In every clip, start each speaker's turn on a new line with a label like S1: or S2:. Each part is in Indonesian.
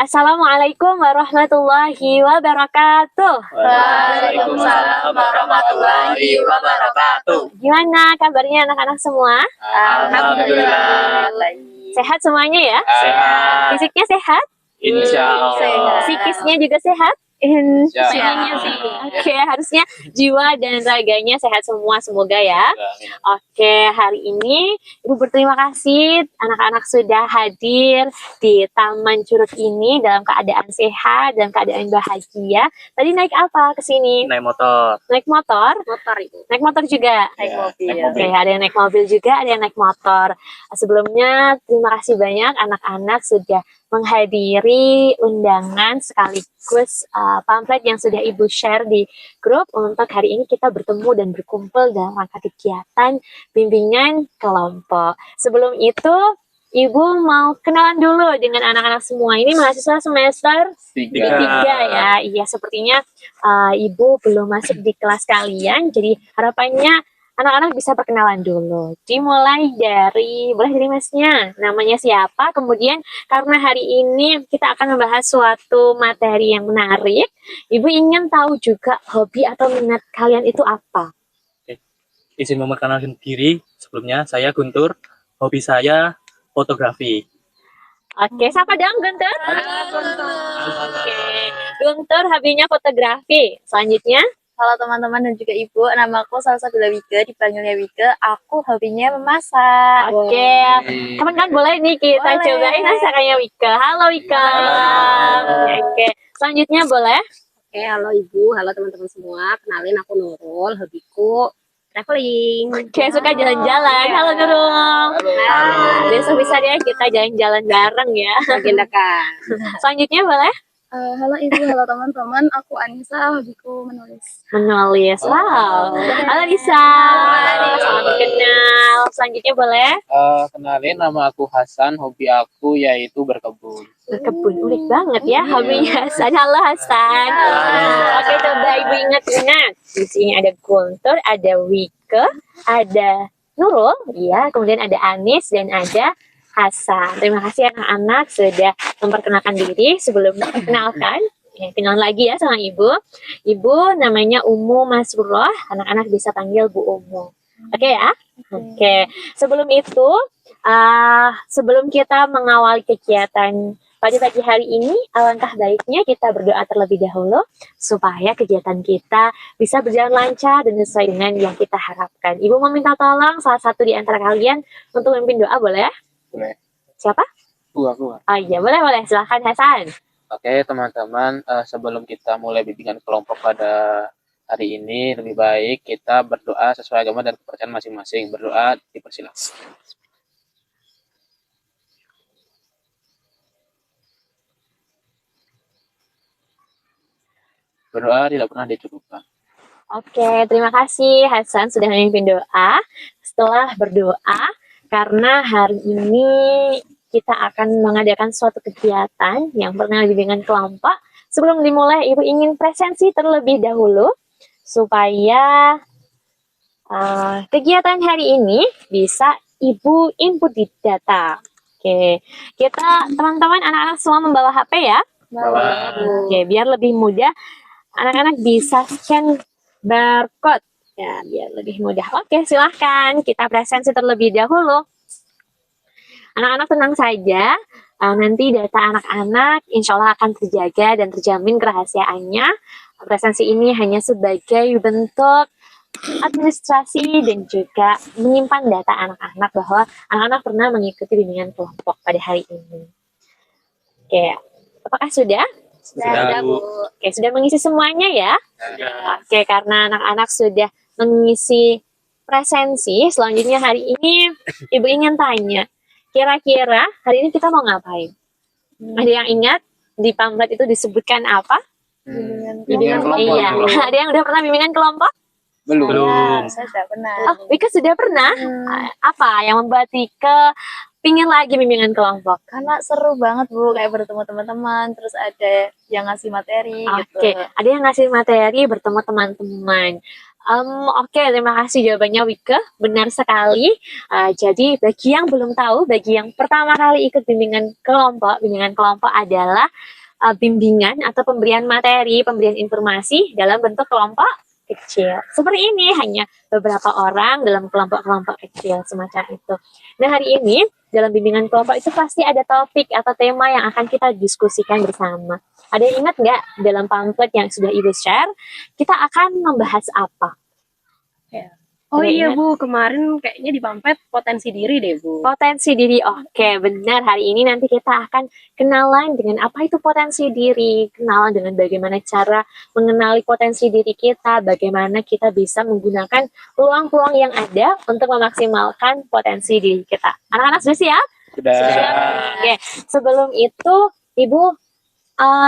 S1: Assalamualaikum warahmatullahi wabarakatuh.
S2: Waalaikumsalam warahmatullahi wabarakatuh.
S1: Gimana kabarnya anak-anak semua?
S2: Alhamdulillah.
S1: Sehat semuanya ya?
S2: Sehat.
S1: Fisiknya sehat?
S2: Insya Allah.
S1: Psikisnya juga sehat?
S2: Insya
S1: Pastinya
S2: Allah.
S1: sih. Oke, harusnya jiwa dan raganya sehat semua, semoga ya. Oke, hari ini Ibu berterima kasih anak-anak sudah hadir di Taman Curug ini dalam keadaan sehat dan keadaan bahagia. Tadi naik apa ke sini?
S2: Naik motor.
S1: Naik motor?
S3: Motor itu.
S1: Naik motor juga?
S3: Naik mobil.
S2: naik
S1: Oke,
S2: mobil.
S1: ada yang naik mobil juga, ada yang naik motor. Sebelumnya, terima kasih banyak anak-anak sudah menghadiri undangan sekaligus pamflet yang sudah Ibu share di grup untuk hari ini kita bertemu dan berkumpul dalam rangka kegiatan bimbingan kelompok. Sebelum itu, Ibu mau kenalan dulu dengan anak-anak semua. Ini mahasiswa semester 3 ya. Iya, sepertinya Ibu belum masuk di kelas kalian, jadi harapannya anak-anak bisa perkenalan dulu. Dimulai boleh dari masnya, namanya siapa, kemudian karena hari ini kita akan membahas suatu materi yang menarik, Ibu ingin tahu juga hobi atau minat kalian itu apa?
S2: Izin memperkenalkan diri. Sebelumnya saya Guntur. Hobi saya fotografi.
S1: Oke, siapa dong Guntur? Oke, Guntur hobinya fotografi. Selanjutnya?
S3: Halo teman-teman dan juga ibu, namaku Salsabila Wike, dipanggilnya Wike. Aku hobinya memasak.
S1: Oke, teman-teman boleh nih kita
S3: Boleh.
S1: cobain masakannya Wika. Halo Wika. Oke, selanjutnya boleh?
S3: Oke, halo ibu, halo teman-teman semua. Kenalin aku Nurul, hobiku traveling.
S1: Oke, suka jalan-jalan. Halo Nurul. Besok bisa deh kita jalan-jalan bareng ya.
S3: Agendakan.
S1: Selanjutnya boleh?
S4: Halo ibu, halo teman-teman. Aku Anissa, hobiku menulis.
S1: Menulis. Wow. Halo Lisa. Selamat kenal. Selanjutnya boleh?
S5: Kenalin, nama aku Hasan, hobi aku yaitu berkebun.
S1: Berkebun. Unik banget ya hobinya Hasan. Halo Hasan. Oke, coba Ibu ingat-ingat. Di sini ada Guntur, ada Wike, ada Nurul, ya, kemudian ada Anis dan ada Hasan. Terima kasih anak-anak sudah memperkenalkan diri. Sebelum dikenalkan, kenalan lagi ya sama Ibu. Ibu namanya Umu Masroh. Anak-anak bisa panggil Bu Umu. Oke ya? Oke. Sebelum itu, sebelum kita mengawali kegiatan pada pagi hari ini, alangkah baiknya kita berdoa terlebih dahulu supaya kegiatan kita bisa berjalan lancar dan sesuai dengan yang kita harapkan. Ibu meminta tolong salah satu di antara kalian untuk memimpin doa, boleh?
S5: Boleh.
S1: Siapa?
S5: Aku.
S1: Oh iya, boleh. Silahkan Hasan.
S5: Oke, teman-teman, sebelum kita mulai bimbingan kelompok pada hari ini, lebih baik kita berdoa sesuai agama dan kepercayaan masing-masing. Berdoa dipersilakan. Berdoa tidak pernah dicukupkan.
S1: Oke, terima kasih Hasan sudah memimpin doa. Setelah berdoa, karena hari ini kita akan mengadakan suatu kegiatan yang pernah bimbingan kelompok. Sebelum dimulai, Ibu ingin presensi terlebih dahulu supaya kegiatan hari ini bisa Ibu input di data. Oke, kita teman-teman anak-anak semua membawa HP ya. Oke, biar lebih mudah anak-anak bisa scan barcode ya, biar lebih mudah. Oke, silahkan kita presensi terlebih dahulu. Anak-anak tenang saja, nanti data anak-anak insya Allah akan terjaga dan terjamin kerahasiaannya. Presensi ini hanya sebagai bentuk administrasi dan juga menyimpan data anak-anak bahwa anak-anak pernah mengikuti bimbingan kelompok pada hari ini. Oke, apakah sudah?
S5: Sudah, Bu.
S1: Oke, sudah mengisi semuanya ya? Oke, karena anak-anak sudah mengisi presensi, selanjutnya hari ini Ibu ingin tanya, kira-kira hari ini kita mau ngapain? Ada yang ingat di pamflet itu disebutkan apa?
S5: Bimbingan kelompok.
S1: Iya. Ada yang udah pernah bimbingan kelompok?
S5: Belum.
S3: Saya sudah pernah.
S1: Oh, Wika sudah pernah? Apa yang membuat Wika pingin lagi bimbingan kelompok?
S3: Karena seru banget Bu, kayak bertemu teman-teman, terus ada yang ngasih materi gitu.
S1: Oke, ada yang ngasih materi, bertemu teman-teman. Oke, terima kasih jawabannya Wike. Benar sekali. Jadi bagi yang belum tahu, bagi yang pertama kali ikut bimbingan kelompok adalah bimbingan atau pemberian materi, pemberian informasi dalam bentuk kelompok kecil. Seperti ini, hanya beberapa orang dalam kelompok-kelompok kecil semacam itu. Nah, hari ini dalam bimbingan kelompok itu pasti ada topik atau tema yang akan kita diskusikan bersama. Ada yang ingat nggak dalam pamflet yang sudah Ibu share, kita akan membahas apa?
S6: Oh
S1: Ada
S6: iya
S1: ingat?
S6: Bu, kemarin kayaknya di pamflet potensi diri deh Bu.
S1: Potensi diri, oke benar. Hari ini nanti kita akan kenalan dengan apa itu potensi diri, kenalan dengan bagaimana cara mengenali potensi diri kita, bagaimana kita bisa menggunakan peluang-peluang yang ada untuk memaksimalkan potensi diri kita. Anak-anak sudah siap?
S5: Sudah.
S1: Oke, sebelum itu Ibu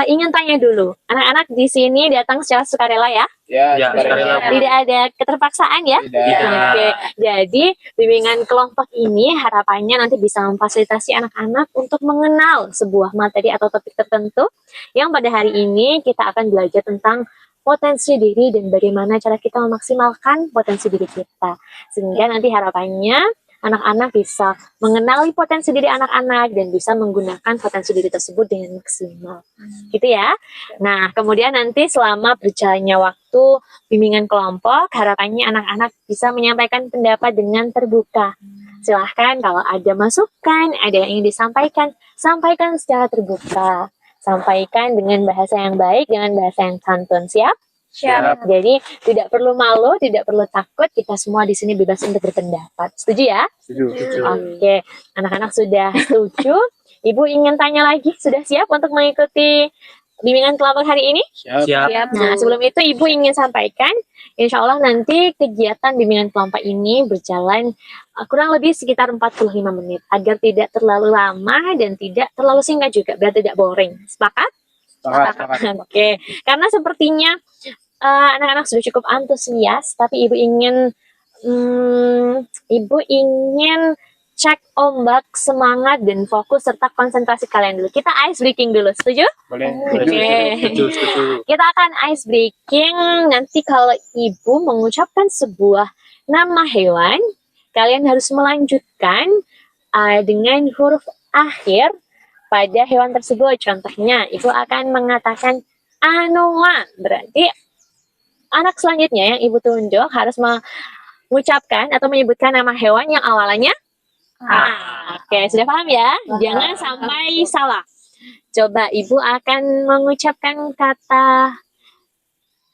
S1: ingin tanya dulu, anak-anak di sini datang secara sukarela ya?
S5: Ya,
S2: Ya, sukarela, Bu.
S1: Tidak ada keterpaksaan ya?
S5: Tidak.
S1: Oke, jadi bimbingan kelompok ini harapannya nanti bisa memfasilitasi anak-anak untuk mengenal sebuah materi atau topik tertentu yang pada hari ini kita akan belajar tentang potensi diri dan bagaimana cara kita memaksimalkan potensi diri kita. Sehingga nanti harapannya anak-anak bisa mengenali potensi diri anak-anak dan bisa menggunakan potensi diri tersebut dengan maksimal. Gitu ya. Nah, kemudian nanti selama berjalannya waktu bimbingan kelompok, harapannya anak-anak bisa menyampaikan pendapat dengan terbuka. Silahkan kalau ada masukan, ada yang ingin disampaikan, sampaikan secara terbuka. Sampaikan dengan bahasa yang baik, dengan bahasa yang santun. Siap?
S5: Siap.
S1: Jadi tidak perlu malu, tidak perlu takut, kita semua di sini bebas untuk berpendapat. Setuju ya?
S5: Setuju.
S1: Oke, anak-anak sudah setuju. Ibu ingin tanya lagi, sudah siap untuk mengikuti bimbingan kelompok hari ini?
S2: Siap.
S1: Nah, sebelum itu Ibu ingin sampaikan, insya Allah nanti kegiatan bimbingan kelompok ini berjalan kurang lebih sekitar 45 menit, agar tidak terlalu lama dan tidak terlalu singkat juga, biar tidak boring. Sepakat?
S5: Sepakat.
S1: Oke, karena sepertinya anak-anak sudah cukup antusias, tapi ibu ingin cek ombak semangat dan fokus serta konsentrasi kalian dulu. Kita ice breaking dulu, setuju?
S5: Boleh.
S1: Oke.
S2: Setuju.
S1: Kita akan ice breaking nanti kalau ibu mengucapkan sebuah nama hewan, kalian harus melanjutkan dengan huruf akhir pada hewan tersebut. Contohnya, ibu akan mengatakan anoa, berarti anak selanjutnya yang ibu tunjuk harus mengucapkan atau menyebutkan nama hewan yang awalannya Oke, sudah paham ya? Jangan sampai salah. Coba ibu akan mengucapkan kata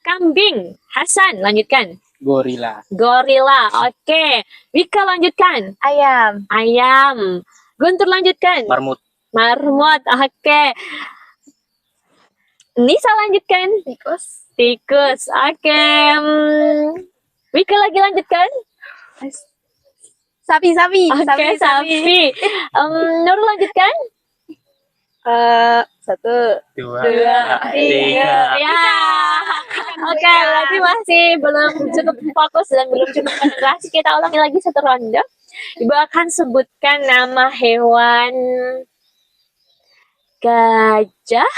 S1: kambing. Hasan, lanjutkan.
S5: Gorila.
S1: Gorila. Oke. Wika, lanjutkan.
S3: Ayam.
S1: Ayam. Guntur, lanjutkan.
S2: Marmut.
S1: Marmut. Oke. Nisa, lanjutkan. Tikus. Oke. Wika lagi lanjutkan.
S3: Sapi.
S1: Oke, sapi. Nurul, lanjutkan.
S3: Satu.
S2: Dua.
S1: Tiga. Ya. Oke, berarti masih belum cukup fokus dan belum cukup konsentrasi. Kita ulangi lagi satu ronde. Ibu akan sebutkan nama hewan gajah.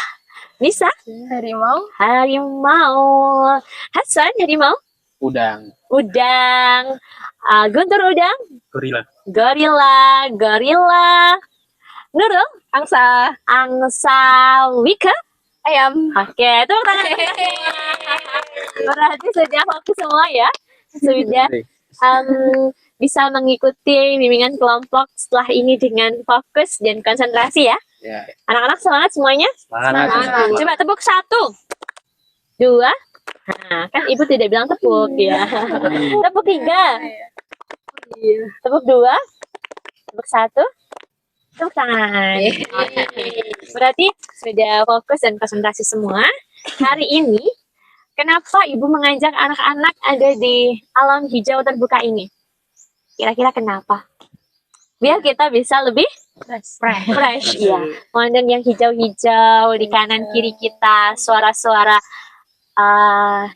S1: Bisa?
S4: Harimau.
S1: Harimau. Hasan, harimau.
S5: Udang.
S1: Udang. Guntur, udang.
S2: Gorila.
S1: Gorila. Nurul.
S3: Angsa.
S1: Angsa. Wika.
S3: Ayam.
S1: Oke, tepuk tangan. Berarti sudah fokus semua ya. Sudah bisa mengikuti bimbingan kelompok setelah ini dengan fokus dan konsentrasi ya.
S5: Ya.
S1: Anak-anak semangat semuanya?
S2: Semangat.
S1: Coba tepuk 1, 2. Nah, kan ibu tidak bilang tepuk ya. Tepuk 3. Tepuk 2. Tepuk 1. Tepuk tangan. Berarti sudah fokus dan konsentrasi semua. Hari ini, kenapa ibu mengajak anak-anak ada di alam hijau terbuka ini? Kira-kira kenapa? Biar kita bisa lebih fresh, ya. Pemandangan yang hijau-hijau di kanan kiri kita, suara-suara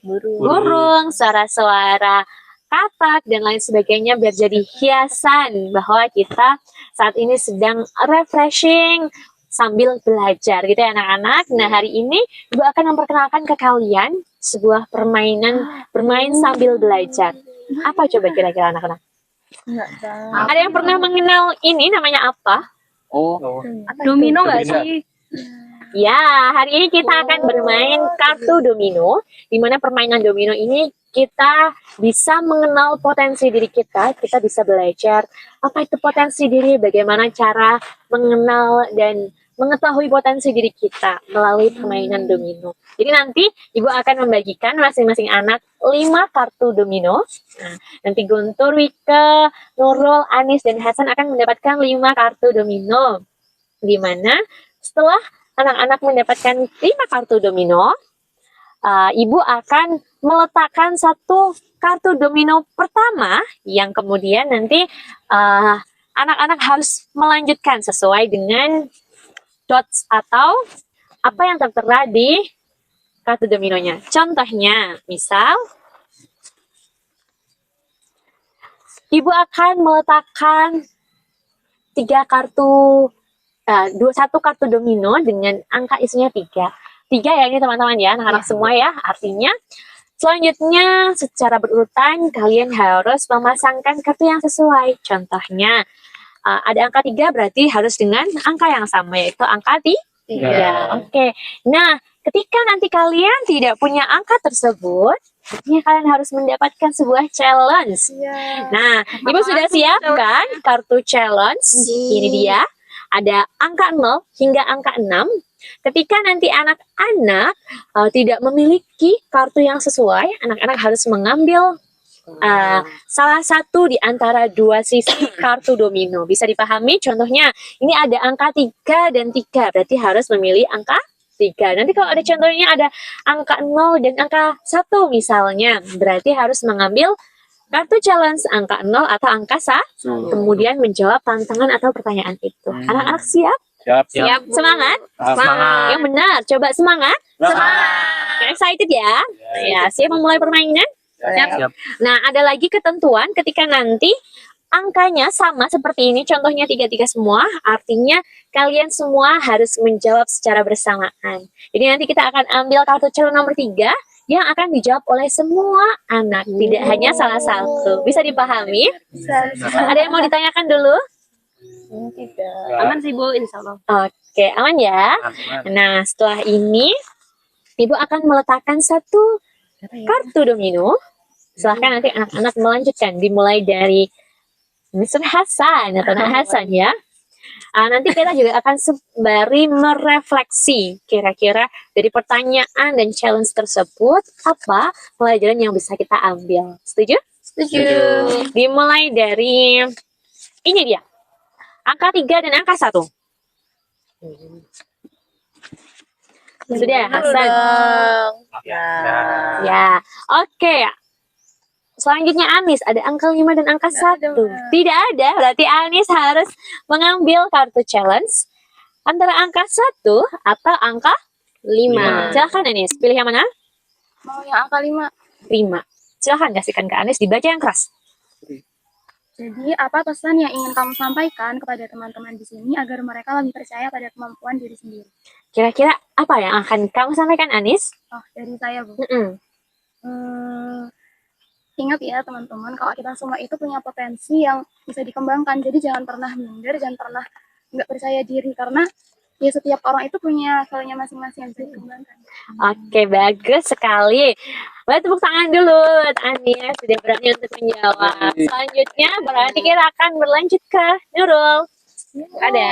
S1: burung, suara-suara katak dan lain sebagainya biar jadi hiasan bahwa kita saat ini sedang refreshing sambil belajar gitu ya anak-anak. Nah, hari ini Ibu akan memperkenalkan ke kalian sebuah permainan bermain sambil belajar. Apa coba kira-kira anak-anak?
S3: Enggak tahu.
S1: Ada yang pernah mengenal ini namanya apa?
S5: Oh,
S6: Domino nggak
S5: Domino.
S6: sih?
S1: Ya, hari ini kita akan bermain kartu domino, di mana permainan domino ini kita bisa mengenal potensi diri kita bisa belajar apa itu potensi diri, bagaimana cara mengenal dan mengetahui potensi diri kita melalui permainan domino. Jadi nanti Ibu akan membagikan masing-masing anak 5 kartu domino. Nah, nanti Guntur, Wike, Nurul, Anis, dan Hasan akan mendapatkan 5 kartu domino. Di mana setelah anak-anak mendapatkan 5 kartu domino, Ibu akan meletakkan satu kartu domino pertama yang kemudian nanti anak-anak harus melanjutkan sesuai dengan dots atau apa yang tertera di kartu dominonya. Contohnya, misal Ibu akan meletakkan 3 kartu, satu kartu domino dengan angka isinya 3 ya ini teman-teman ya, anak-anak semua ya. Artinya selanjutnya secara berurutan kalian harus memasangkan kartu yang sesuai. Contohnya ada angka 3 berarti harus dengan angka yang sama, yaitu angka 3. Oke. Nah, ketika nanti kalian tidak punya angka tersebut, artinya kalian harus mendapatkan sebuah challenge. Nah, Ibu sudah siapkan kartu challenge. Ini dia. Ada angka 0 hingga angka 6. Ketika nanti anak-anak tidak memiliki kartu yang sesuai, anak-anak harus mengambil salah satu di antara 2 sisi kartu domino. Bisa dipahami? Contohnya, ini ada angka 3 dan 3, berarti harus memilih angka 3. Nanti kalau ada contohnya ada angka 0 dan angka 1 misalnya, berarti harus mengambil kartu challenge angka 0 atau angka 1, kemudian menjawab tantangan atau pertanyaan itu. Anak-anak siap?
S5: siap.
S1: Semangat?
S2: Semangat.
S1: Yang benar, coba semangat. Excited ya? Ya, siap memulai permainan?
S2: Siap.
S1: Nah, ada lagi ketentuan ketika nanti angkanya sama seperti ini, contohnya 3-3 semua, artinya kalian semua harus menjawab secara bersamaan. Jadi nanti kita akan ambil kartu challenge nomor 3 yang akan dijawab oleh semua anak, tidak hanya salah satu. Bisa dipahami? Ada yang mau ditanyakan dulu?
S3: Tidak.
S6: Aman sih Bu, insya Allah.
S1: Oke, aman ya? Nah, setelah ini Ibu akan meletakkan satu kartu domino. Silahkan nanti anak-anak melanjutkan, dimulai dari Mr. Hasan atau Nak Hasan ya. Nanti kita juga akan sembari merefleksi kira-kira dari pertanyaan dan challenge tersebut apa pelajaran yang bisa kita ambil. Setuju?
S3: Setuju.
S1: Dimulai dari ini dia. Angka 3 dan angka 1. Sudah, Hasan. Ya, oke. Selanjutnya Anis, ada angka 5 dan angka 1. Tidak ada, berarti Anis harus mengambil kartu challenge antara angka 1 atau angka 5. Silahkan Anis, pilih yang mana?
S4: Mau yang angka 5.
S1: 5. Silahkan kasihkan ke Anis, dibaca yang keras.
S4: Jadi, apa pesan yang ingin kamu sampaikan kepada teman-teman di sini agar mereka lebih percaya pada kemampuan diri sendiri?
S1: Kira-kira apa yang akan kamu sampaikan Anis?
S4: Oh, dari saya, Bu.
S1: Mm-mm.
S4: Ingat ya teman-teman, kalau kita semua itu punya potensi yang bisa dikembangkan. Jadi jangan pernah minder, jangan pernah nggak percaya diri. Karena ya setiap orang itu punya value-nya masing-masing yang bisa dikembangkan.
S1: Oke, bagus sekali. Boleh tepuk tangan dulu buat Ania sudah berani untuk menjawab. Selanjutnya berarti kita akan berlanjut ke Nurul. Ada.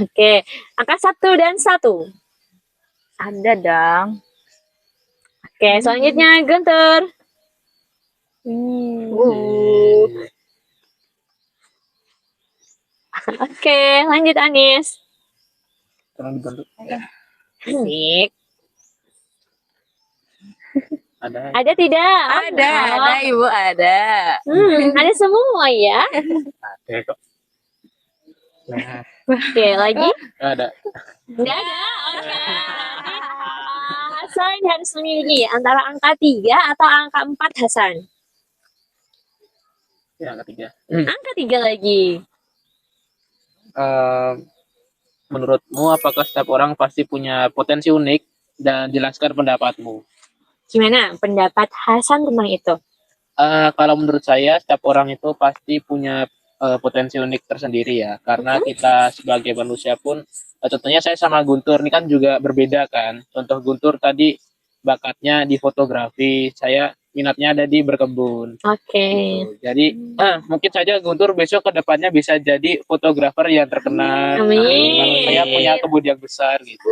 S1: Oke, angka 1 dan 1.
S3: Ada dong.
S1: Oke, selanjutnya Guntur. Oke, lanjut Anis.
S5: Tolong dibantu.
S1: Asik.
S5: Ada.
S1: Ada tidak?
S3: Ada Ibu, ada.
S1: Ada semua ya.
S5: Ada kok. Nah,
S1: Oke, lagi.
S5: ada.
S1: Tidak ada. Oke. Hasan harus memilih antara angka 3 atau angka 4 Hasan.
S5: Yang ketiga.
S1: Angka 3 lagi.
S5: Menurutmu apakah setiap orang pasti punya potensi unik dan jelaskan pendapatmu?
S1: Gimana pendapat Hasan tentang itu?
S5: Kalau menurut saya setiap orang itu pasti punya potensi unik tersendiri ya. Karena kita sebagai manusia pun, contohnya saya sama Guntur ini kan juga berbeda kan. Contoh Guntur tadi bakatnya di fotografi, saya minatnya ada di berkebun.
S1: Oke.
S5: Gitu. Jadi mungkin saja Guntur besok ke depannya bisa jadi fotografer yang terkenal.
S1: Amin.
S5: Kalau saya punya kebun yang besar gitu.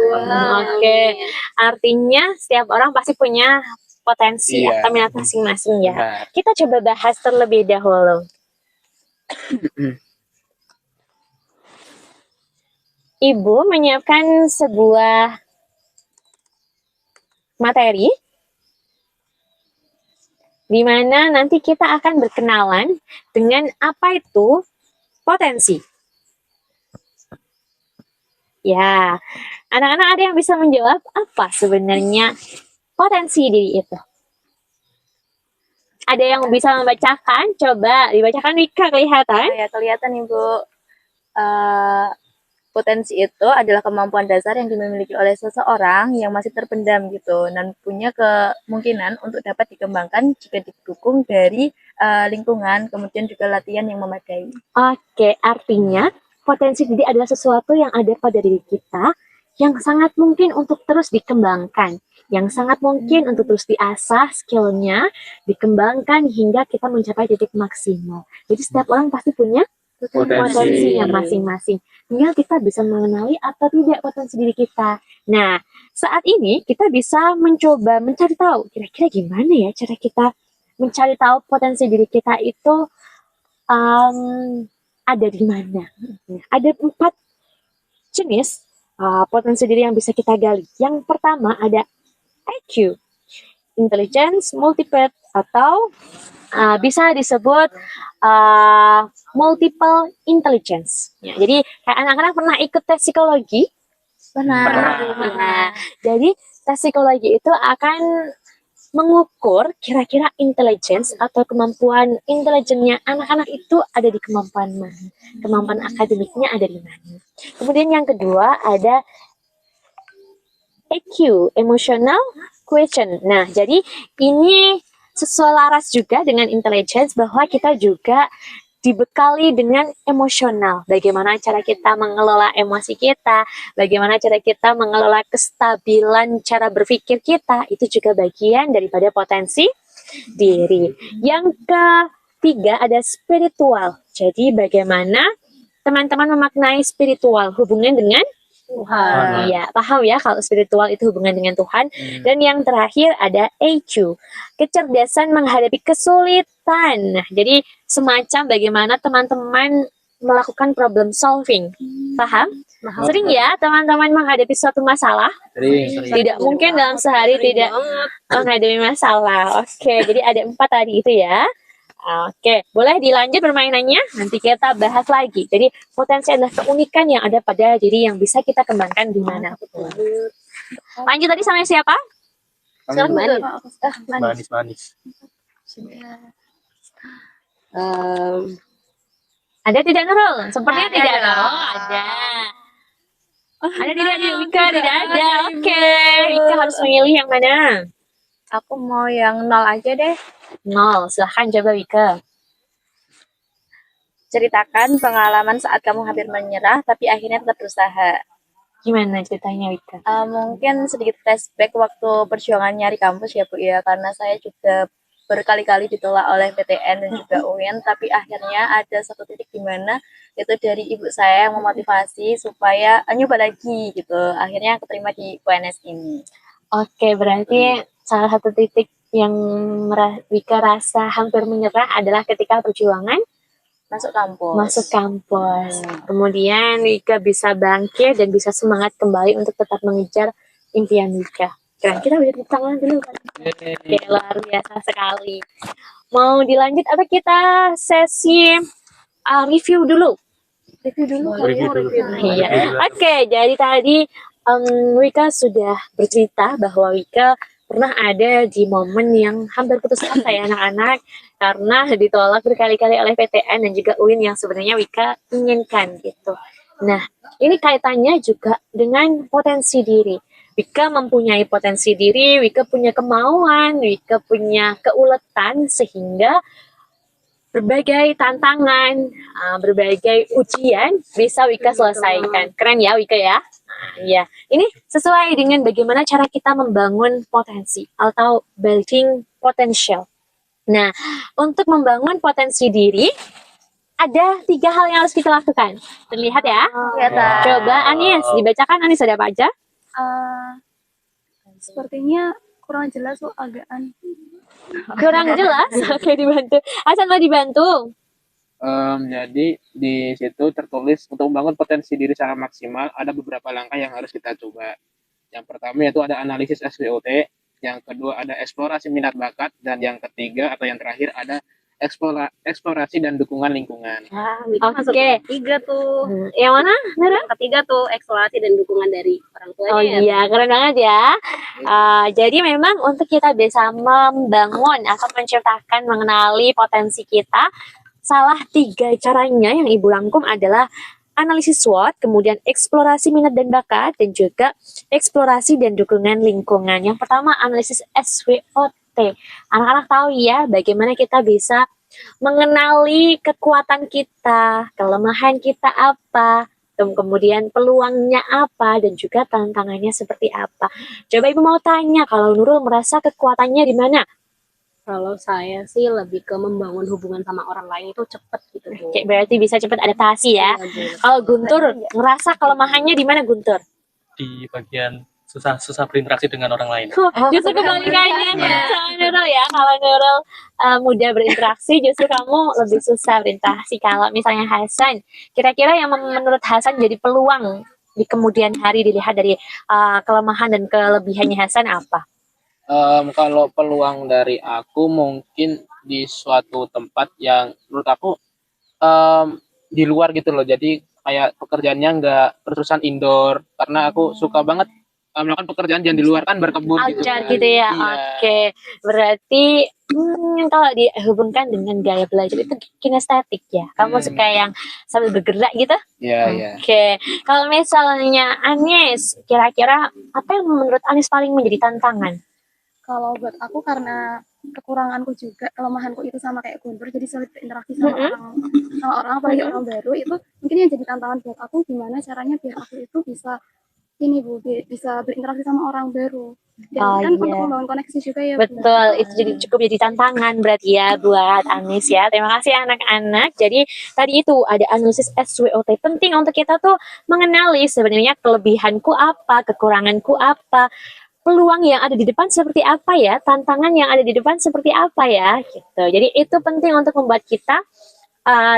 S1: Oke. Artinya setiap orang pasti punya potensi
S5: Iya.
S1: atau minat masing-masing ya.
S5: Benar.
S1: Kita coba bahas terlebih dahulu. Ibu menyiapkan sebuah materi di mana nanti kita akan berkenalan dengan apa itu potensi. Ya, anak-anak ada yang bisa menjawab apa sebenarnya potensi diri itu? Ada yang bisa membacakan? Coba dibacakan Wika kelihatan.
S3: Ya, kelihatan Ibu. Potensi itu adalah kemampuan dasar yang dimiliki oleh seseorang yang masih terpendam gitu dan punya kemungkinan untuk dapat dikembangkan jika didukung dari lingkungan, kemudian juga latihan yang memadai.
S1: Oke, artinya potensi diri adalah sesuatu yang ada pada diri kita yang sangat mungkin untuk terus dikembangkan, yang sangat mungkin untuk terus diasah skillnya, dikembangkan hingga kita mencapai titik maksimal. Jadi setiap orang pasti punya potensinya masing-masing. Tinggal kita bisa mengenali atau tidak potensi diri kita. Nah, saat ini kita bisa mencoba mencari tahu kira-kira gimana ya cara kita mencari tahu potensi diri kita itu ada di mana. Ada 4 jenis potensi diri yang bisa kita gali. Yang pertama ada IQ, Intelligence Multiple, atau bisa disebut multiple intelligence. Ya, jadi kayak anak-anak pernah ikut tes psikologi? Pernah. Jadi tes psikologi itu akan mengukur kira-kira intelligence atau kemampuan intelijennya anak-anak itu ada di kemampuan mana, kemampuan akademiknya ada di mana. Kemudian yang kedua ada EQ, Emotional Quotient. Nah, jadi ini selaras juga dengan intelligence bahwa kita juga dibekali dengan emosional. Bagaimana cara kita mengelola emosi kita, bagaimana cara kita mengelola kestabilan cara berpikir kita, itu juga bagian daripada potensi diri. Yang ketiga ada spiritual. Jadi bagaimana teman-teman memaknai spiritual, hubungan dengan Tuhan. Ya, paham ya kalau spiritual itu hubungan dengan Tuhan. Dan yang terakhir ada EQ, kecerdasan menghadapi kesulitan. Nah, jadi semacam bagaimana teman-teman melakukan problem solving. Paham? Sering ya teman-teman menghadapi suatu masalah? Tidak mungkin dalam sehari tidak menghadapi masalah. Oke, jadi ada 4 tadi itu ya. Oke, boleh dilanjut permainannya? Nanti kita bahas lagi. Jadi potensi adalah keunikan yang ada pada diri yang bisa kita kembangkan di mana. Lanjut tadi sama siapa?
S2: Manis.
S1: Ada tidak Nurul? Sepertinya tidak. Oh, ada. Ada tidak di Wika? Tidak ada. Oke, Wika harus memilih yang mana?
S3: Aku mau yang 0 aja deh.
S1: 0. Silahkan coba Wika.
S3: Ceritakan pengalaman saat kamu hampir menyerah tapi akhirnya tetap berusaha.
S1: Gimana ceritanya Wika?
S3: Mungkin sedikit flashback waktu perjuangan nyari kampus ya Bu ya, karena saya juga berkali-kali ditolak oleh PTN dan juga UIN, tapi akhirnya ada satu titik di mana itu dari ibu saya yang memotivasi supaya nyoba lagi gitu. Akhirnya keterima di UNS ini.
S1: Oke, berarti salah satu titik yang Wika rasa hampir menyerah adalah ketika perjuangan
S3: Masuk kampus.
S1: masuk kampus. Kemudian Wika bisa bangkit dan bisa semangat kembali untuk tetap mengejar impian Wika. Keren, kita beri tepuk tangan dulu kan. Oke, luar biasa sekali. Mau dilanjut apa kita sesi review dulu? Iya. Oke, jadi tadi Wika sudah bercerita bahwa Wika pernah ada di momen yang hampir putus asa ya anak-anak, karena ditolak berkali-kali oleh PTN dan juga UIN yang sebenarnya Wika inginkan gitu. Nah, ini kaitannya juga dengan potensi diri. Wika mempunyai potensi diri, Wika punya kemauan, Wika punya keuletan sehingga berbagai tantangan, berbagai ujian bisa Wika selesaikan. Keren ya Wika ya? Iya, ini sesuai dengan bagaimana cara kita membangun potensi atau building potential. Nah, untuk membangun potensi diri, ada 3 hal yang harus kita lakukan. Terlihat ya? Coba Anis, dibacakan Anis ada apa aja?
S4: Sepertinya kurang jelas tuh agaan.
S1: Kurang jelas? Oke, dibantu. Hasan mau dibantu?
S5: Jadi di situ tertulis untuk membangun potensi diri secara maksimal ada beberapa langkah yang harus kita coba. Yang pertama yaitu ada analisis SWOT, yang kedua ada eksplorasi minat bakat, dan yang ketiga atau yang terakhir ada eksplorasi dan dukungan lingkungan.
S1: Oke.
S6: Ketiga tuh.
S1: Yang mana? Nara?
S6: Yang ketiga tuh eksplorasi dan dukungan dari orang tuanya.
S1: Oh iya, keren banget ya. Jadi memang untuk kita bisa membangun atau menciptakan, mengenali potensi kita, salah 3 caranya yang Ibu rangkum adalah analisis SWOT, kemudian eksplorasi minat dan bakat, dan juga eksplorasi dan dukungan lingkungan. Yang pertama, analisis SWOT. Anak-anak tahu ya bagaimana kita bisa mengenali kekuatan kita, kelemahan kita apa, kemudian peluangnya apa, dan juga tantangannya seperti apa. Coba Ibu mau tanya, kalau Nurul merasa kekuatannya di mana?
S6: Kalau saya sih lebih ke membangun hubungan sama orang lain itu cepet gitu. Bu.
S1: Kayak berarti bisa cepat adaptasi ya.
S6: Iya, Bu.
S1: Kalau Guntur ngerasa kelemahannya di mana Guntur?
S2: Di bagian susah berinteraksi dengan orang lain.
S1: Justru kebalikannya sama Nurul ya. Kalau Nurul mudah berinteraksi, justru kamu lebih susah berinteraksi. Kalau misalnya Hasan, kira-kira yang menurut Hasan jadi peluang di kemudian hari dilihat dari kelemahan dan kelebihannya Hasan apa?
S5: Kalau peluang dari aku mungkin di suatu tempat yang menurut aku di luar gitu loh. Jadi kayak pekerjaannya nggak terusan indoor, karena aku suka banget melakukan pekerjaan yang di luar, kan berkebun gitu.
S1: Outdoor
S5: kan.
S1: gitu ya.
S5: Iya.
S1: Oke. Berarti kalau dihubungkan dengan gaya belajar itu kinestetik ya. Kamu suka yang sambil bergerak gitu?
S5: Iya, iya.
S1: Oke. Kalau misalnya Anis, kira-kira apa yang menurut Anis paling menjadi tantangan?
S4: Kalau buat aku karena kekuranganku juga, kelemahanku itu sama kayak Guntur, jadi sulit berinteraksi sama orang apalagi orang baru. Itu mungkin yang jadi tantangan buat aku, gimana caranya biar aku itu bisa bisa berinteraksi sama orang baru. Dan untuk membangun koneksi juga ya.
S1: Betul, itu cukup jadi tantangan berarti ya buat Anis ya. Terima kasih anak-anak. Jadi tadi itu ada analisis SWOT. Penting untuk kita tuh mengenali sebenarnya kelebihanku apa, kekuranganku apa, peluang yang ada di depan seperti apa ya, tantangan yang ada di depan seperti apa ya, gitu. Jadi itu penting untuk membuat kita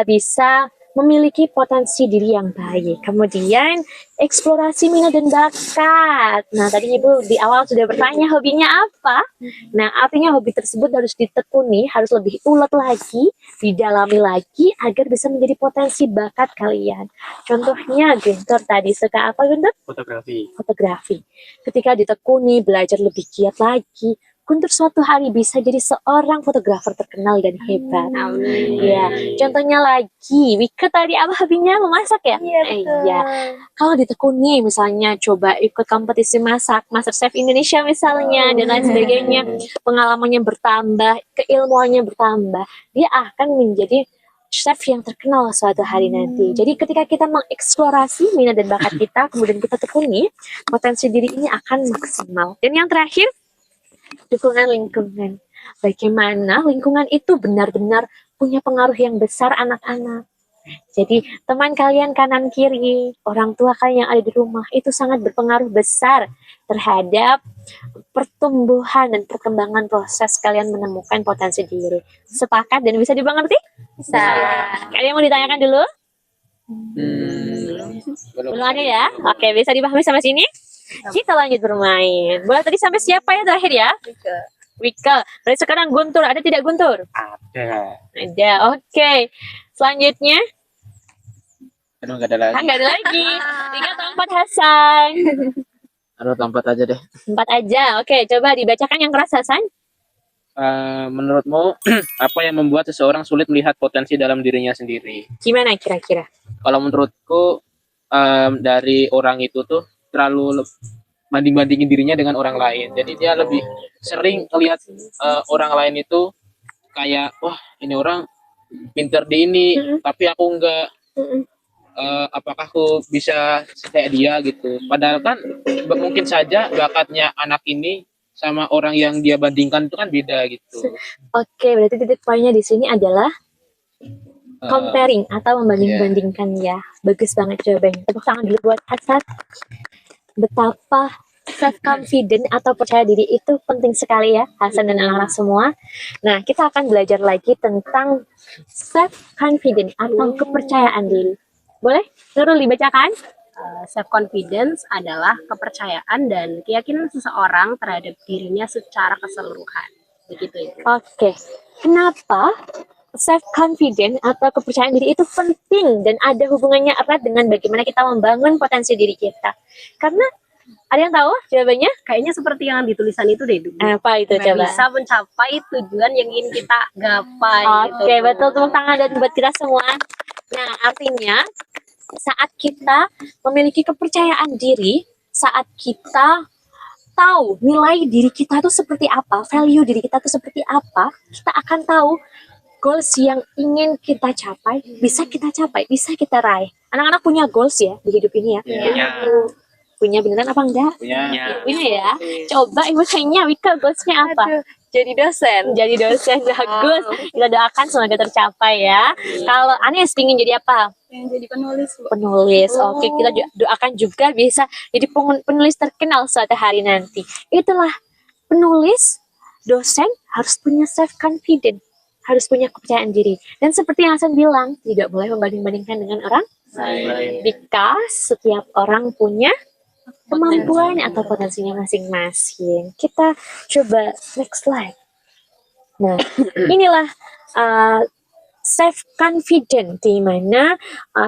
S1: bisa memiliki potensi diri yang baik. Kemudian eksplorasi minat dan bakat. Nah, tadi Ibu di awal sudah bertanya hobinya apa. Nah, artinya hobi tersebut harus ditekuni, harus lebih ulet lagi, didalami lagi agar bisa menjadi potensi bakat kalian. Contohnya Guntur tadi suka apa Guntur? Fotografi. Ketika ditekuni, belajar lebih giat lagi, Guntur suatu hari bisa jadi seorang fotografer terkenal dan hebat.
S6: Amin.
S1: Ya, contohnya lagi, Wika tadi apa hobinya memasak ya? Iya. Kalau ditekuni misalnya coba ikut kompetisi masak, MasterChef Indonesia misalnya dan lain sebagainya, pengalamannya bertambah, keilmuannya bertambah, dia akan menjadi chef yang terkenal suatu hari nanti. Jadi ketika kita mengeksplorasi minat dan bakat kita, kemudian kita tekuni, potensi diri ini akan maksimal. Dan yang terakhir, dukungan lingkungan. Bagaimana lingkungan itu benar-benar punya pengaruh yang besar anak-anak. Jadi teman kalian kanan kiri, orang tua kalian yang ada di rumah itu sangat berpengaruh besar terhadap pertumbuhan dan perkembangan proses kalian menemukan potensi diri. Sepakat dan bisa dimengerti? Bisa. Kalian mau ditanyakan dulu? Belum ada ya? Oke, bisa dipahami sampai sini? Kita lanjut bermain. Bola tadi sampai siapa ya terakhir ya? Wika. Berarti sekarang Guntur. Ada tidak Guntur? Ada. Oke. Selanjutnya?
S5: Aduh, nggak ada lagi.
S1: Nggak ada lagi. 3 atau 4 Hasan?
S5: Aduh, 4 aja deh.
S1: 4 aja. Oke, coba dibacakan yang keras Hasan.
S5: Menurutmu apa yang membuat seseorang sulit melihat potensi dalam dirinya sendiri?
S1: Gimana kira-kira?
S5: Kalau menurutku dari orang itu tuh terlalu banding-bandingin dirinya dengan orang lain. Jadi dia lebih sering ngelihat orang lain itu kayak, wah ini orang pinter di ini, tapi aku enggak.
S1: Mm-mm.
S5: Apakah aku bisa kayak dia gitu? Padahal kan mungkin saja bakatnya anak ini sama orang yang dia bandingkan itu kan beda gitu.
S1: Oke, berarti titik poinnya di sini adalah
S5: Eh,
S1: comparing atau membanding-bandingkan ya. Bagus banget jawabannya. Tepuk tangan dulu buat Hasan. Betapa self confident atau percaya diri itu penting sekali ya, Hasan dan anak-anak semua. Nah, kita akan belajar lagi tentang self confident atau kepercayaan diri. Boleh? Nurul dibacakan?
S6: Self confidence adalah kepercayaan dan keyakinan seseorang terhadap dirinya secara keseluruhan. Begitu itu.
S1: Oke. Kenapa self confident atau kepercayaan diri itu penting dan ada hubungannya erat dengan bagaimana kita membangun potensi diri kita? Karena ada yang tahu jawabannya?
S6: Kayaknya seperti yang di tulisan itu deh, Du.
S1: Apa itu coba?
S6: Bisa mencapai tujuan yang ingin kita gapai.
S1: Oke,
S6: gitu.
S1: betul, tepuk tangan dan buat kita semua. Nah, artinya saat kita memiliki kepercayaan diri, saat kita tahu nilai diri kita itu seperti apa, value diri kita itu seperti apa, kita akan tahu goals yang ingin kita capai, bisa kita raih. Anak-anak punya goals ya di hidup ini ya.
S2: Ya.
S1: Punya beneran apa enggak?
S5: punya
S1: Punya ya. Coba ibu tanya Wika goalsnya apa?
S3: Aduh, jadi dosen.
S1: Jadi dosen bagus. Kita doakan semoga tercapai ya. Kalau Anes ingin jadi apa?
S4: Yang jadi penulis, Bu.
S1: Penulis. Oke, kita doakan juga bisa jadi penulis terkenal suatu hari nanti. Itulah penulis, dosen harus punya self confident, harus punya kepercayaan diri. Dan seperti yang Hasan bilang, tidak boleh membanding-bandingkan dengan orang
S2: Lain.
S1: because setiap orang punya kemampuan atau potensinya masing-masing. Kita coba next slide. Nah, inilah self confident di mana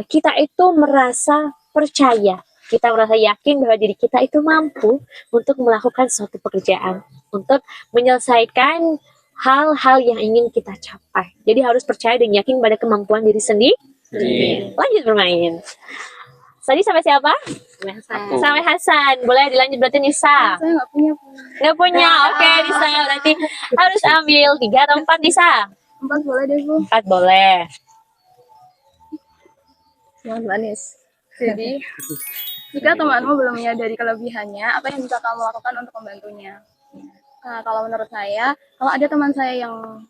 S1: kita itu merasa percaya, kita merasa yakin bahwa diri kita itu mampu untuk melakukan suatu pekerjaan, untuk menyelesaikan hal-hal yang ingin kita capai. Jadi harus percaya dan yakin pada kemampuan diri sendiri. Lanjut bermain. Tadi sampai siapa?
S5: Aku.
S1: Sampai Hasan. Boleh dilanjut berarti Nisa.
S4: Saya nggak punya, Bu.
S1: Nggak punya. Oke, Nisa. Berarti harus ambil 3 atau 4 Nisa.
S4: 4 boleh deh, Bu.
S1: 4 boleh.
S3: Yang manis.
S4: Jadi, jika temanmu belum menyadari kelebihannya, apa yang bisa kamu lakukan untuk membantunya? Nah, kalau menurut saya, kalau ada teman saya yang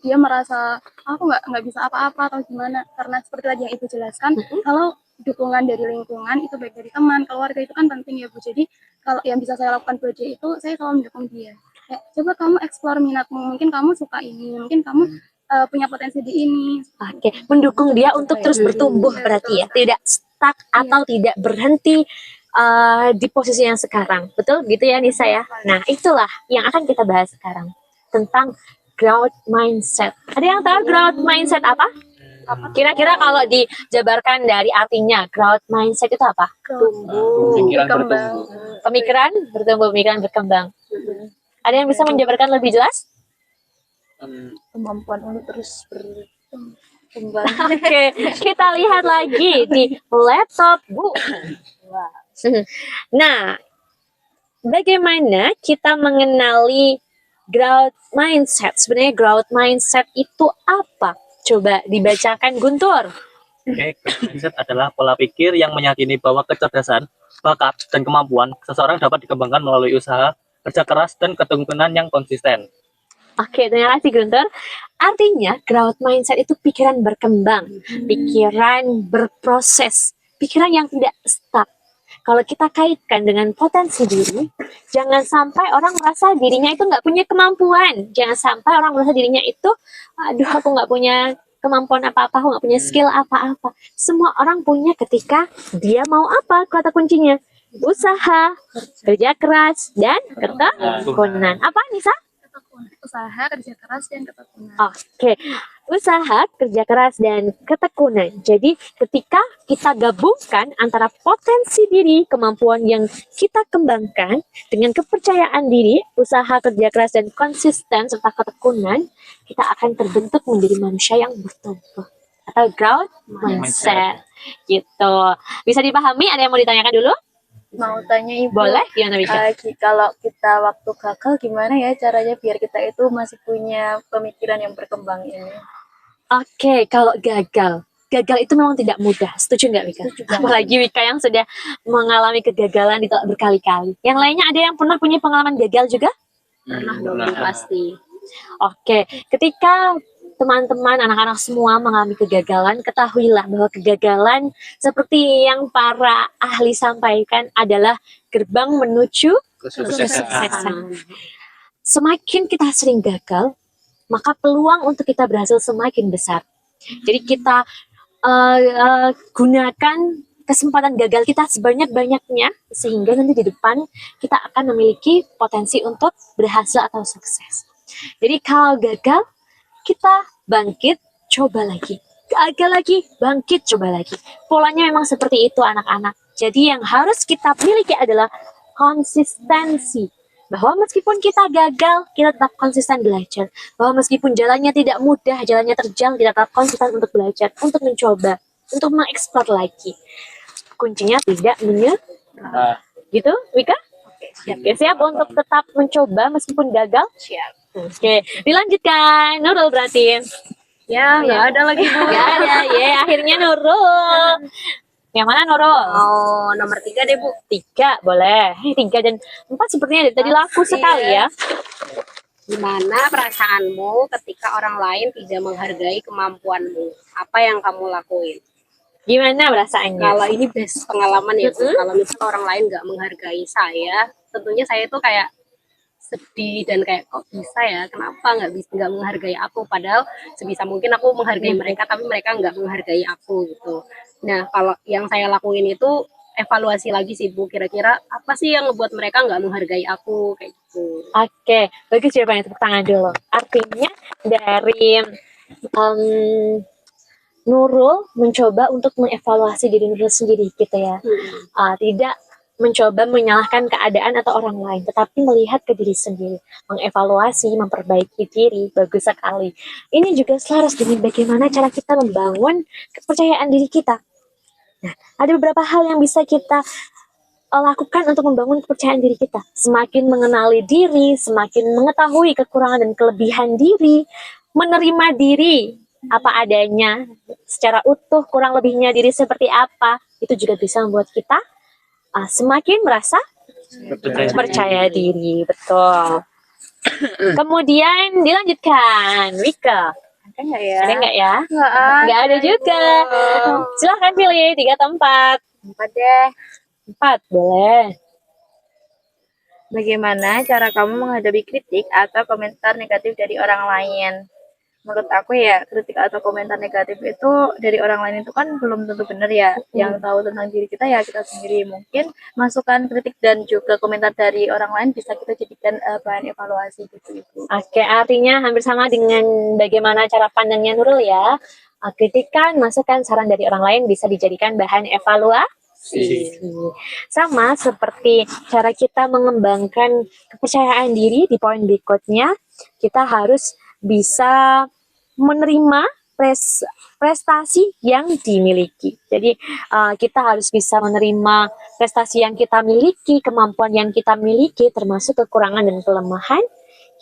S4: dia merasa aku nggak bisa apa-apa atau gimana, karena seperti tadi yang Ibu jelaskan, kalau dukungan dari lingkungan itu baik dari teman, keluarga itu kan penting ya Bu. Jadi kalau yang bisa saya lakukan buat dia itu, saya selalu mendukung dia. Kayak, coba kamu explore minatmu, mungkin kamu suka ini, mungkin kamu punya potensi di ini.
S1: Oke, mendukung dia untuk terus bertumbuh berarti ya. Tidak stuck atau tidak berhenti di posisi yang sekarang. Betul gitu ya Nisa ya? Nah, itulah yang akan kita bahas sekarang. Tentang growth mindset. Ada yang tahu growth mindset apa? Kira-kira kalau dijabarkan dari artinya, growth mindset itu apa?
S5: Pikiran bertumbuh.
S1: Pemikiran bertumbuh, pemikiran berkembang. Ada yang bisa menjabarkan lebih jelas?
S3: Kemampuan untuk terus berkembang.
S1: Oke, kita lihat lagi di laptop, Bu. Nah, bagaimana kita mengenali growth mindset? Sebenarnya growth mindset itu apa? Coba dibacakan Guntur.
S2: Oke, growth mindset adalah pola pikir yang meyakini bahwa kecerdasan, bakat, dan kemampuan seseorang dapat dikembangkan melalui usaha, kerja keras, dan ketekunan yang konsisten.
S1: Oke, terima kasih Guntur. Artinya growth mindset itu pikiran berkembang, pikiran berproses, pikiran yang tidak stuck. Kalau kita kaitkan dengan potensi diri, jangan sampai orang merasa dirinya itu nggak punya kemampuan. Jangan sampai orang merasa dirinya itu, aduh aku nggak punya kemampuan apa-apa, aku nggak punya skill apa-apa. Semua orang punya ketika dia mau apa, kata kuncinya. Usaha, kerja keras, dan ketekunan. Apa Nisa?
S4: Usaha, kerja keras, dan ketekunan.
S1: Oke, usaha, kerja keras, dan ketekunan. Jadi ketika kita gabungkan antara potensi diri, kemampuan yang kita kembangkan dengan kepercayaan diri, usaha, kerja keras, dan konsisten serta ketekunan, kita akan terbentuk menjadi manusia yang bertumbuh atau growth mindset. Gitu. Bisa dipahami? Ada yang mau ditanyakan dulu?
S3: Mau tanya Ibu,
S1: Boleh, gimana Wika?
S3: kalau kita waktu gagal gimana ya caranya biar kita itu masih punya pemikiran yang berkembang ini?
S1: Oke, kalau gagal itu memang tidak mudah. Setuju nggak Wika?
S3: Setuju banget.
S1: Apalagi Wika yang sudah mengalami kegagalan ditolak berkali-kali. Yang lainnya ada yang pernah punya pengalaman gagal juga?
S6: Pernah dong, pasti.
S1: Oke, ketika teman-teman anak-anak semua mengalami kegagalan, ketahuilah bahwa kegagalan seperti yang para ahli sampaikan adalah gerbang menuju
S5: Kesuksesan.
S1: kesuksesan. Semakin kita sering gagal, maka peluang untuk kita berhasil semakin besar. Jadi kita gunakan kesempatan gagal kita sebanyak-banyaknya sehingga nanti di depan kita akan memiliki potensi untuk berhasil atau sukses. Jadi kalau gagal, kita bangkit, coba lagi. Gagal lagi, bangkit, coba lagi. Polanya memang seperti itu anak-anak. Jadi yang harus kita miliki adalah konsistensi. Bahwa meskipun kita gagal, kita tetap konsisten belajar. Bahwa meskipun jalannya tidak mudah, jalannya terjal, kita tetap konsisten untuk belajar, untuk mencoba, untuk mengeksplor lagi. Kuncinya tidak menyerah. Gitu, Wika? Oke, siap untuk tetap mencoba meskipun gagal?
S3: Siap.
S1: Oke, dilanjutkan. Nurul berarti.
S6: Ya, nggak ada lagi Bu.
S1: Gak ada, akhirnya Nurul. Yang mana Nurul?
S6: Oh, nomor 3 deh Bu.
S1: 3, boleh. 3 dan 4 sepertinya dari tadi laku sekali ya.
S6: Gimana perasaanmu ketika orang lain tidak menghargai kemampuanmu? Apa yang kamu lakuin?
S1: Gimana perasaannya?
S6: Kalau ini best pengalaman ya Bu. Kalau misalnya orang lain nggak menghargai saya, tentunya saya tuh kayak sedih dan kayak kok bisa ya, kenapa nggak menghargai aku, padahal sebisa mungkin aku menghargai mereka tapi mereka nggak menghargai aku gitu. Nah kalau yang saya lakuin itu evaluasi lagi sih Bu, kira-kira apa sih yang ngebuat mereka nggak menghargai aku kayak gitu.
S1: Oke, bagus jawabannya, tepuk tangan dulu. Artinya dari Nurul mencoba untuk mengevaluasi diri Nurul sendiri gitu ya. Tidak mencoba menyalahkan keadaan atau orang lain, tetapi melihat ke diri sendiri, mengevaluasi, memperbaiki diri. Bagus sekali. Ini juga selaras dengan bagaimana cara kita membangun kepercayaan diri kita. Nah, ada beberapa hal yang bisa kita lakukan untuk membangun kepercayaan diri kita. Semakin mengenali diri, semakin mengetahui kekurangan dan kelebihan diri, menerima diri apa adanya, secara utuh kurang lebihnya diri seperti apa, itu juga bisa membuat kita semakin merasa percaya diri. Betul. Kemudian dilanjutkan, Wika.
S3: Ada nggak ya?
S1: Ada nggak ya?
S3: Nggak
S1: ada juga. Silahkan pilih 3 atau 4.
S3: 4 deh.
S1: 4 boleh.
S3: Bagaimana cara kamu menghadapi kritik atau komentar negatif dari orang lain? Menurut aku ya, kritik atau komentar negatif itu dari orang lain itu kan belum tentu benar ya. Yang tahu tentang diri kita ya kita sendiri. Mungkin masukan, kritik, dan juga komentar dari orang lain bisa kita jadikan bahan evaluasi gitu Ibu.
S1: Oke, artinya hampir sama dengan bagaimana cara pandangnya Nurul ya. Kritikan, masukan, saran dari orang lain bisa dijadikan bahan evaluasi. Sama seperti cara kita mengembangkan kepercayaan diri di poin berikutnya, kita harus bisa menerima prestasi yang dimiliki. Jadi kita harus bisa menerima prestasi yang kita miliki, kemampuan yang kita miliki, termasuk kekurangan dan kelemahan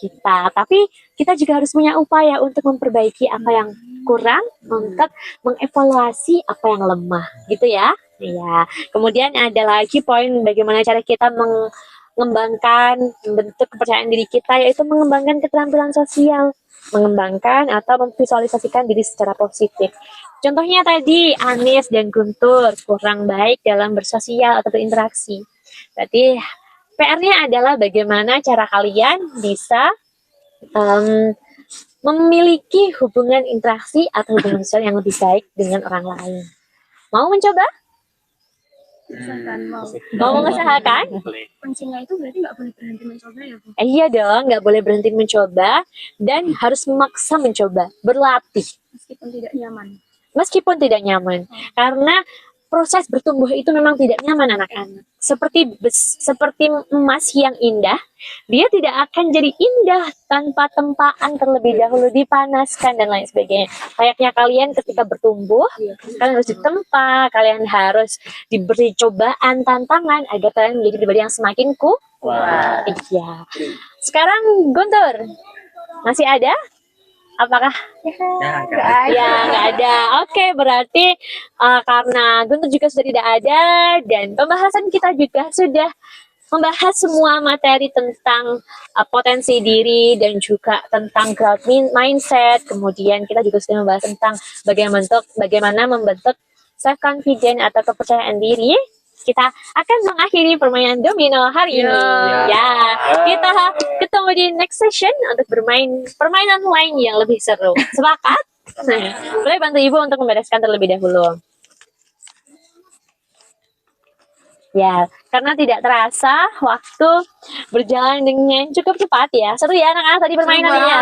S1: kita. Tapi kita juga harus punya upaya untuk memperbaiki apa yang kurang, untuk mengevaluasi apa yang lemah, gitu ya. Ya. Kemudian ada lagi poin bagaimana cara kita mengembangkan bentuk kepercayaan diri kita, yaitu mengembangkan keterampilan sosial, mengembangkan atau memvisualisasikan diri secara positif. Contohnya tadi Anis dan Guntur kurang baik dalam bersosial atau berinteraksi. Berarti PR-nya adalah bagaimana cara kalian bisa memiliki hubungan interaksi atau hubungan sosial yang lebih baik dengan orang lain. Mau mencoba?
S4: Misalkan mau.
S1: Mau mengusahakan?
S4: Kuncinya itu berarti nggak boleh berhenti mencoba ya Bu?
S1: Iya dong, nggak boleh berhenti mencoba dan harus memaksa mencoba, berlatih
S4: Meskipun tidak nyaman.
S1: meskipun tidak nyaman. Karena proses bertumbuh itu memang tidak nyaman anak-anak. Seperti emas yang indah, dia tidak akan jadi indah tanpa tempaan terlebih dahulu, dipanaskan dan lain sebagainya. Layaknya kalian ketika bertumbuh, kalian harus ditempa, kalian harus diberi cobaan, tantangan agar kalian menjadi pribadi yang semakin kuat. Iya. Sekarang Guntur, masih ada? Apakah nggak ada? Oke, berarti karena Guntur juga sudah tidak ada dan pembahasan kita juga sudah membahas semua materi tentang potensi diri dan juga tentang growth mindset. Kemudian kita juga sudah membahas tentang bagaimana membentuk self confidence atau kepercayaan diri. Kita akan mengakhiri permainan domino hari ini. Ya, kita ketemu di next session untuk bermain permainan lain yang lebih seru. Sepakat? Boleh bantu ibu untuk membereskan terlebih dahulu. Ya, karena tidak terasa waktu berjalan dengan cukup cepat ya. Seru ya anak-anak tadi permainannya.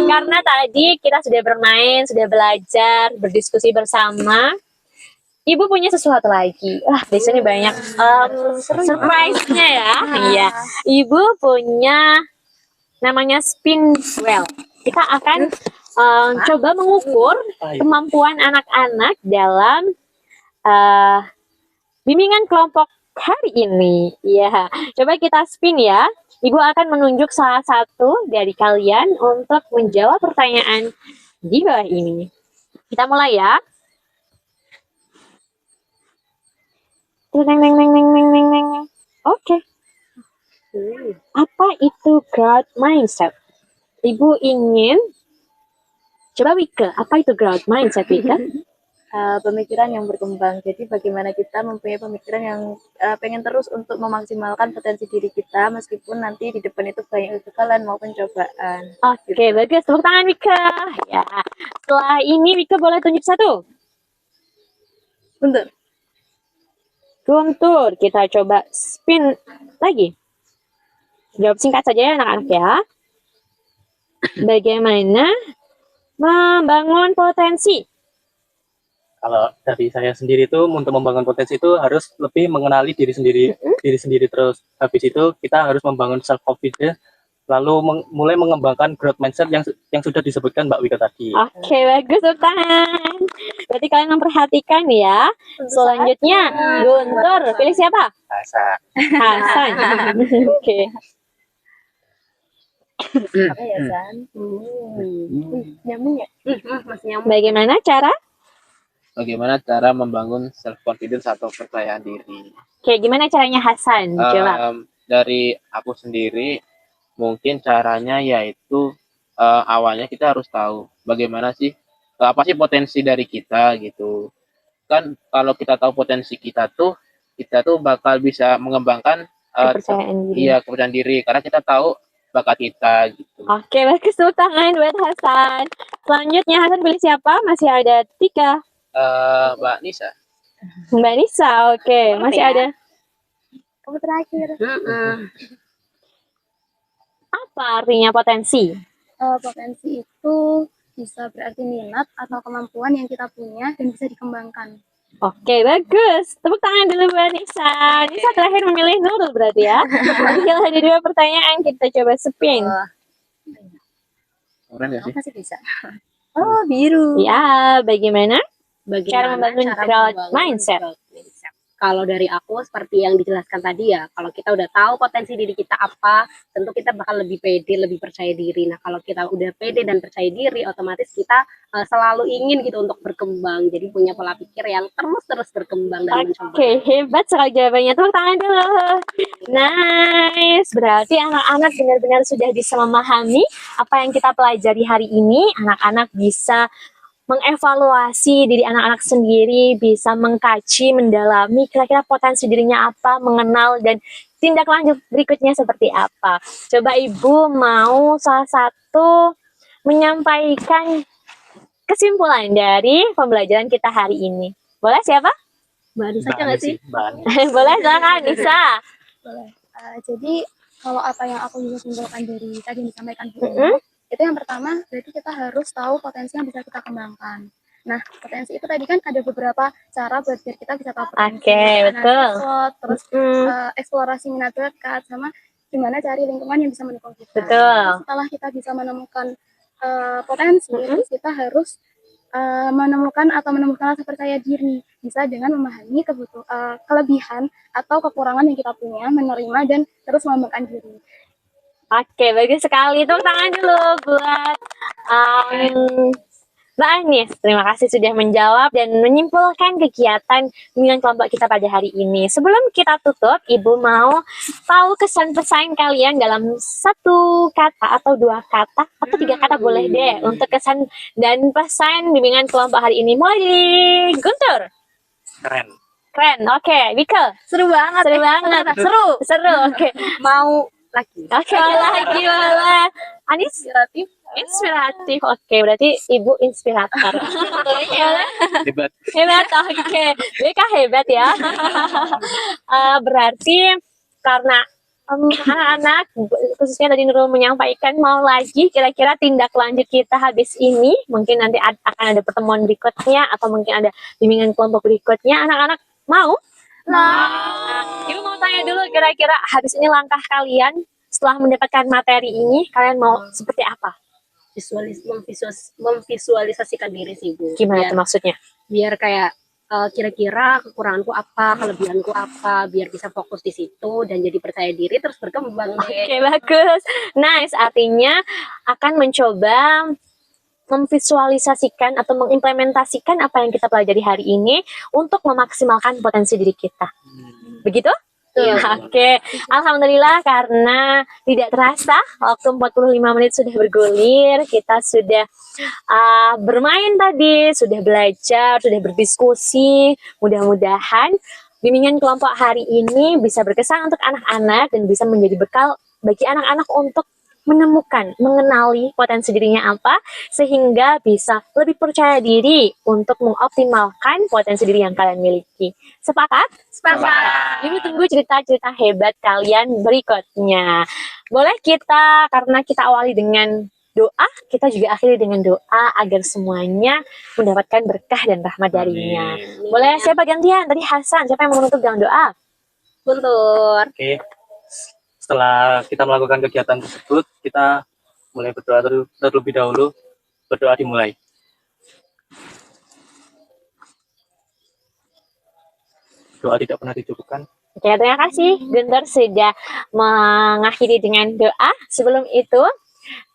S1: Karena tadi kita sudah bermain, sudah belajar, berdiskusi bersama. Ibu punya sesuatu lagi. Wah, di sini banyak surprise-nya ya. Iya. Ibu punya namanya spin wheel. Kita akan coba mengukur kemampuan anak-anak dalam bimbingan kelompok hari ini. Iya. Coba kita spin ya. Ibu akan menunjuk salah satu dari kalian untuk menjawab pertanyaan di bawah ini. Kita mulai ya. Oke. Apa itu growth mindset? Ibu ingin coba Wika, apa itu growth mindset Wika?
S3: Pemikiran yang berkembang. Jadi bagaimana kita mempunyai pemikiran yang pengen terus untuk memaksimalkan potensi diri kita meskipun nanti di depan itu banyak kegagalan maupun cobaan.
S1: Oke, bagus. Tepuk tangan Wika. Ya. Setelah ini Wika boleh tunjuk satu. Guntur, kita coba spin lagi. Jawab singkat saja ya anak-anak ya. Bagaimana membangun potensi?
S2: Kalau dari saya sendiri itu untuk membangun potensi itu harus lebih mengenali diri sendiri terus. Habis itu kita harus membangun self confidence, lalu mulai mengembangkan growth mindset yang sudah disebutkan Mbak Wika tadi.
S1: Oke, bagus, tepuk tangan. Berarti kalian memperhatikan ya. Selanjutnya, Guntur, pilih siapa? Hasan. Oke.
S3: Apa ya, San? Nyambung ya?
S6: Masih nyambung.
S5: Bagaimana cara membangun self confidence atau kepercayaan diri?
S1: Oke, gimana caranya Hasan? Jawab.
S5: Dari aku sendiri, mungkin caranya yaitu awalnya kita harus tahu bagaimana sih apa sih potensi dari kita gitu. Kan kalau kita tahu potensi kita tuh bakal bisa mengembangkan
S1: Kepercayaan diri.
S5: iya kepercayaan diri karena kita tahu bakat kita gitu.
S1: Oke, bagus, tepuk tangan buat Hasan. Selanjutnya Hasan pilih siapa? Masih ada 3.
S5: Mbak Nisa.
S1: Mbak Nisa, oke. Masih ada.
S3: Kamu terakhir.
S1: Apa artinya potensi?
S4: Potensi itu bisa berarti minat atau kemampuan yang kita punya dan bisa dikembangkan.
S1: Oke, bagus. Tepuk tangan dulu Mbak Nisa. Nisa terakhir memilih Nurul berarti ya. Tinggal ada 2 pertanyaan, kita coba spin.
S5: Keren gak sih?
S3: Masih bisa. Oh, biru.
S1: Ya, bagaimana? Cara
S6: Bagaimana
S1: membangun growth mindset.
S6: growth mindset? Kalau dari aku seperti yang dijelaskan tadi ya, kalau kita udah tahu potensi diri kita apa, tentu kita bakal lebih pede, lebih percaya diri. Nah, kalau kita udah pede dan percaya diri, otomatis kita selalu ingin gitu untuk berkembang. Jadi punya pola pikir yang terus berkembang dan mencoba.
S1: Oke, hebat sekali jawabannya. Tepuk tangan dulu. Nice. Berarti anak-anak benar-benar sudah bisa memahami apa yang kita pelajari hari ini. Anak-anak bisa mengevaluasi diri anak-anak sendiri, bisa mengkaji, mendalami kira-kira potensi dirinya apa, mengenal dan tindak lanjut berikutnya seperti apa. Coba Ibu mau salah satu menyampaikan kesimpulan dari pembelajaran kita hari ini. Boleh siapa?
S6: Mbak Anissa aja nggak sih?
S1: Boleh, silakan Nisa.
S4: Boleh. Jadi kalau apa yang aku bisa simpulkan dari tadi yang disampaikan Bu Ina, itu yang pertama berarti kita harus tahu potensi yang bisa kita kembangkan. Nah, potensi itu tadi kan ada beberapa cara buat biar kita bisa tahu potensi.
S1: Oke,
S4: Nah,
S1: betul.
S4: SWOT, terus
S1: Mm,
S4: eksplorasi minat bakat, sama gimana cari lingkungan yang bisa mendukung kita.
S1: Betul.
S4: Terus setelah kita bisa menemukan potensi, terus kita harus menemukan atau menumbuhkan rasa percaya diri, bisa dengan memahami kelebihan atau kekurangan yang kita punya, menerima dan terus mengembangkan diri.
S1: Oke, bagus sekali. Tepuk tangan dulu buat Mbak Anis. Terima kasih sudah menjawab dan menyimpulkan kegiatan bimbingan kelompok kita pada hari ini. Sebelum kita tutup, Ibu mau tahu kesan pesan kalian dalam satu kata atau dua kata atau tiga kata boleh deh untuk kesan dan pesan bimbingan kelompok hari ini. Mulai dari Guntur.
S2: Keren.
S1: Keren. Oke, Wike.
S3: Seru banget.
S1: Seru banget. Seru. Oke.
S6: Mau lagi.
S1: Oke, lagi boleh. Anis? Inspiratif. Oke, berarti Ibu inspirator.
S5: Hebat.
S1: Hebat. Oke. BK hebat ya. Berarti karena anak-anak khususnya tadi Nurul menyampaikan mau lagi kira-kira tindak lanjut kita habis ini, mungkin nanti akan ada pertemuan berikutnya atau mungkin ada bimbingan kelompok berikutnya. Anak-anak mau? Ibu mau tanya dulu kira-kira habis ini langkah kalian setelah mendapatkan materi ini, kalian mau seperti apa?
S6: Memvisualisasikan diri sih Bu.
S1: Gimana tuh maksudnya?
S6: Biar kayak kira-kira kekuranganku apa, kelebihanku apa, biar bisa fokus di situ dan jadi percaya diri terus berkembang.
S1: Oke, bagus. Nice, artinya akan mencoba memvisualisasikan atau mengimplementasikan apa yang kita pelajari hari ini untuk memaksimalkan potensi diri kita. Begitu?
S6: Iya.
S1: Oke, alhamdulillah karena tidak terasa waktu 45 menit sudah bergulir, kita sudah bermain tadi, sudah belajar, sudah berdiskusi. Mudah-mudahan bimbingan kelompok hari ini bisa berkesan untuk anak-anak dan bisa menjadi bekal bagi anak-anak untuk menemukan, mengenali potensi dirinya apa, sehingga bisa lebih percaya diri untuk mengoptimalkan potensi diri yang kalian miliki. Sepakat?
S3: Sepakat.
S1: Ibu tunggu cerita-cerita hebat kalian berikutnya. Boleh kita, karena kita awali dengan doa, kita juga akhiri dengan doa agar semuanya mendapatkan berkah dan rahmat darinya. Boleh siapa gantian? Tadi Hasan, siapa yang mau menutup dengan doa?
S6: Guntur.
S2: Oke. Setelah kita melakukan kegiatan tersebut, kita mulai berdoa terlebih dahulu. Berdoa dimulai. Doa tidak pernah dicukupkan.
S1: Oke, terima kasih Guntur sudah mengakhiri dengan doa. Sebelum itu,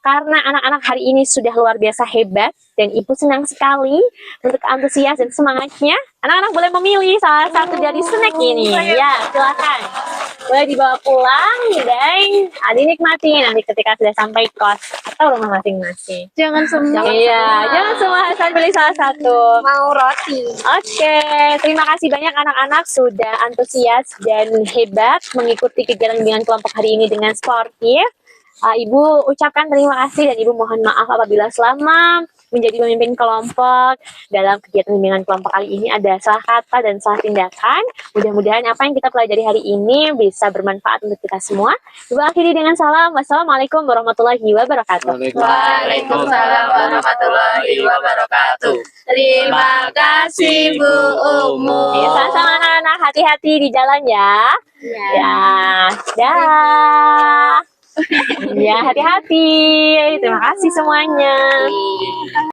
S1: karena anak-anak hari ini sudah luar biasa hebat dan Ibu senang sekali untuk antusias dan semangatnya, anak-anak boleh memilih salah satu dari snack ini. Ya, silakan. Boleh dibawa pulang dan dinikmati nanti ketika sudah sampai kos atau rumah masing-masing.
S3: Jangan semua.
S1: Iya, jangan semua asal pilih salah satu.
S3: Mau roti.
S1: Oke, terima kasih banyak anak-anak sudah antusias dan hebat mengikuti kegiatan bimbingan kelompok hari ini dengan sportif. Ibu ucapkan terima kasih dan Ibu mohon maaf apabila selama menjadi pemimpin kelompok dalam kegiatan bimbingan kelompok kali ini ada salah kata dan salah tindakan. Mudah-mudahan apa yang kita pelajari hari ini bisa bermanfaat untuk kita semua. Ibu akhiri dengan salam. Wassalamualaikum warahmatullahi wabarakatuh.
S3: Waalaikumsalam warahmatullahi wabarakatuh. Terima kasih Bu Umu.
S1: Ya, sama-sama anak-anak, hati-hati di jalan ya. Ya, dah. Ya, hati-hati. Terima kasih semuanya.